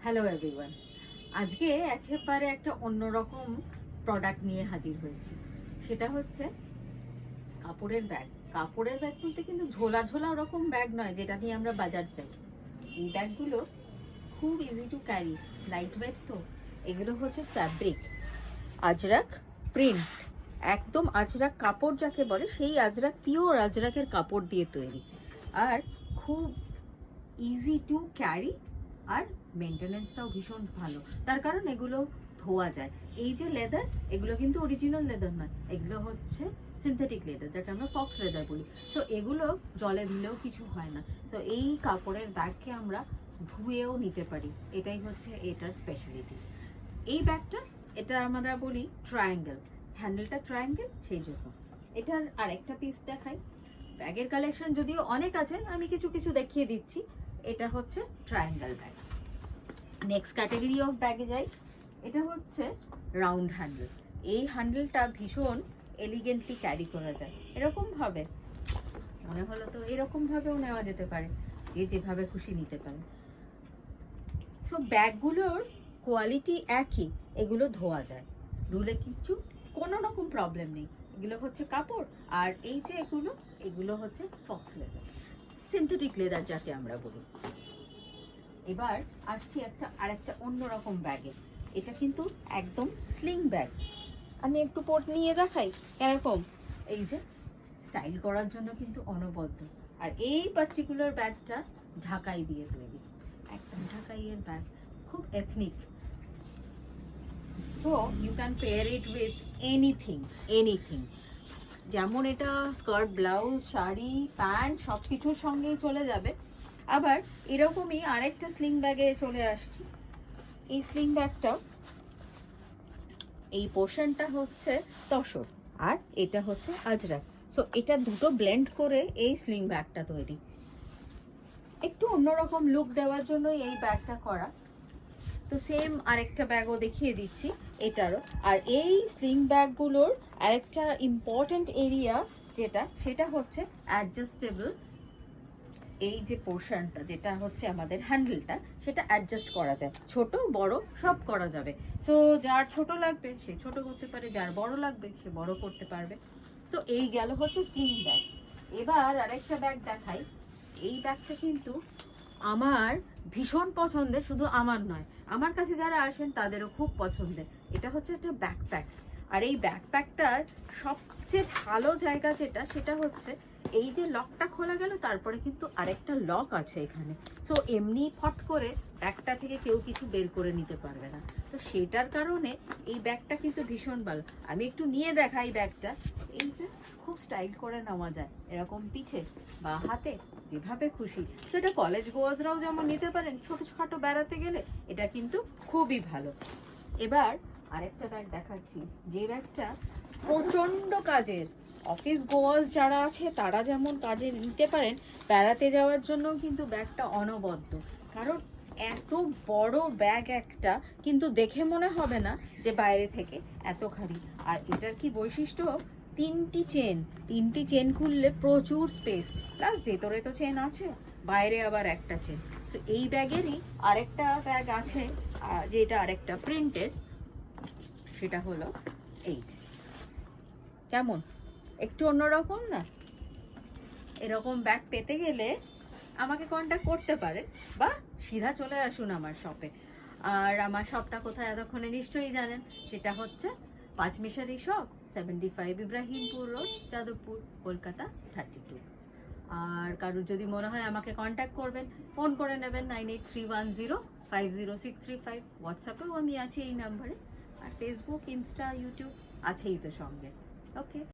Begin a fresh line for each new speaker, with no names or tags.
Hello everyone, আজকে একেবারে একটা অন্যরকম প্রোডাক্ট নিয়ে হাজির হয়েছি। সেটা হচ্ছে কাপড়ের ব্যাগ। কাপড়ের ব্যাগ বলতে কিন্তু ঝোলা ঝোলা ওরকম ব্যাগ নয় যেটা নিয়ে আমরা বাজার যাই। এই ব্যাগগুলো খুব easy to carry, light weight. তো এগুলো হচ্ছে ফ্যাব্রিক আজরাক প্রিন্ট, একদম আজরাক কাপড় যাকে বলে সেই আজরাক, পিওর আজরাকের কাপড় দিয়ে তৈরি, আর খুব ইজি টু ক্যারি, আর মেনটেনেন্সটাও ভীষণ ভালো। তার কারণ এগুলো ধোয়া যায়। এই যে লেদার, এগুলো কিন্তু অরিজিনাল লেদার নয়, এগুলো হচ্ছে সিনথেটিক লেদার, যাকে আমরা ফক্স লেদার বলি। সো এগুলো জলে দিলেও কিছু হয় না। তো এই কাপড়ের ব্যাগকে আমরা ধুয়েও নিতে পারি, এটাই হচ্ছে এটার স্পেশালিটি। এই ব্যাগটা, এটা আমরা বলি ট্রায়াঙ্গেল, হ্যান্ডেলটা ট্রায়াঙ্গেল, সেই জন্য। এটার আরেকটা পিস দেখাই। ব্যাগের কালেকশন যদিও অনেক আছে, আমি কিছু কিছু দেখিয়ে দিচ্ছি। এটা হচ্ছে triangle bag. Next category of ব্যাগে যাই। এটা হচ্ছে রাউন্ড হ্যান্ডেল। এই হ্যান্ডেলটা ভীষণ এলিগেন্টলি ক্যারি করা যায়। এরকমভাবে মনে হলো তো এরকমভাবেও নেওয়া যেতে পারে, যে যেভাবে খুশি নিতে পারে। সো ব্যাগগুলোর কোয়ালিটি একই, এগুলো ধোয়া যায়, ধুলে কিছু কোনো রকম প্রবলেম নেই। এগুলো হচ্ছে কাপড়, আর এই যে এগুলো হচ্ছে ফক্স লেদার, সিনথেটিক লেদার যাকে আমরা বলি। এবার আসছি আরেকটা অন্যরকম ব্যাগে। এটা কিন্তু একদম স্লিং ব্যাগ। আমি একটু নিয়ে দেখাই এরকম, এই যে স্টাইল করার জন্য কিন্তু অনবদ্য। আর এই পার্টিকুলার ব্যাগটা ঢাকাই দিয়ে তৈরি, একদম ঢাকাইয়ের ব্যাগ, খুব ethnic. So you can pair it with anything. যেমন এটা স্কার্ট, ব্লাউজ, শাড়ি, প্যান্ট সব কিছুর সঙ্গেই চলে যাবে। আবার এরকমই আরেকটা স্লিং ব্যাগে চলে আসছি। এই স্লিং ব্যাগটা, এই পোর্শনটা হচ্ছে তসর, আর এটা হচ্ছে আজরাক। সো এটা দুটো ব্লেন্ড করে এই স্লিং ব্যাগটা তৈরি। একটু অন্যরকম লুক দেওয়ার জন্য এই ব্যাগটা করা। তো সেম আরেকটা ব্যাগও দেখিয়ে দিচ্ছি এটারও। আর এই স্লিং ব্যাগগুলোর আরেকটা ইম্পর্ট্যান্ট এরিয়া সেটা হচ্ছে অ্যাডজাস্টেবল। এই যে পোর্শনটা, যেটা হচ্ছে আমাদের হ্যান্ডেলটা, সেটা অ্যাডজাস্ট করা যায়, ছোট বড় সব করা যাবে। সো যার ছোট লাগবে সে ছোট করতে পারে, যার বড় লাগবে সে বড় করতে পারবে। তো এই গেল হচ্ছে স্লিং ব্যাগ। এবার আরেকটা ব্যাগ দেখাই। এই ব্যাগটা কিন্তু আমার ভীষণ পছন্দের, শুধু আমার নয়, আমার কাছে যারা আসেন তাদেরও খুব পছন্দের। এটা হচ্ছে একটা ব্যাকপ্যাক। আর এই ব্যাকপ্যাকটার সবচেয়ে ভালো জায়গা সেটা হচ্ছে এই যে লকটা খোলা গেল, তারপরে কিন্তু আরেকটা লক আছে এখানে। সো এমনি ফট করে ব্যাগটা থেকে কেউ কিছু বের করে নিতে পারবে না। তো সেটার কারণে এই ব্যাগটা কিন্তু ভীষণ ভালো। আমি একটু নিয়ে দেখাই ব্যাগটা। এই যে খুব স্টাইল করে নেওয়া যায়, এরকম পিঠে বা হাতে, যেভাবে খুশি। সেটা কলেজ গোয়াজরাও যেমন নিতে পারেন, ছোটখাটো বেড়াতে গেলে এটা কিন্তু খুবই ভালো। এবার আরেকটা ব্যাগ দেখাচ্ছি, যে ব্যাগটা প্রচণ্ড কাজের। অফিস গোয়ার্স যারা আছে তারা যেমন কাজে নিতে পারেন, বেড়াতে যাওয়ার জন্য কিন্তু ব্যাগটা অনবদ্য। কারণ এত বড় ব্যাগ একটা, কিন্তু দেখে মনে হবে না যে বাইরে থেকে এত ভারী। আর এটার কি বৈশিষ্ট্য, তিনটি চেন খুললে প্রচুর স্পেস, প্লাস ভেতরে তো চেন আছে, বাইরে আবার একটা চেন। তো এই ব্যাগেরই আরেকটা ব্যাগ আছে, যেটা আরেকটা প্রিন্টের, সেটা হলো এই যে। কেমন, একটু অন্যরকম না? এরকম ব্যাগ পেতে গেলে আমাকে কন্ট্যাক্ট করতে পারেন, বা সিধা চলে আসুন আমার শপে। আর আমার শপটা কোথায় এতক্ষণে নিশ্চয়ই জানেন, সেটা হচ্ছে পাঁচমিশালি শপ, 75 ইব্রাহিমপুর রোড, যাদবপুর, কলকাতা 32। আর কারোর যদি মনে হয় আমাকে কন্ট্যাক্ট করবেন, ফোন করে নেবেন 9831050635। হোয়াটসঅ্যাপেও আমি আছি এই নাম্বারে। আর ফেসবুক, ইনস্টা, ইউটিউব আছেই তো সঙ্গে। ওকে।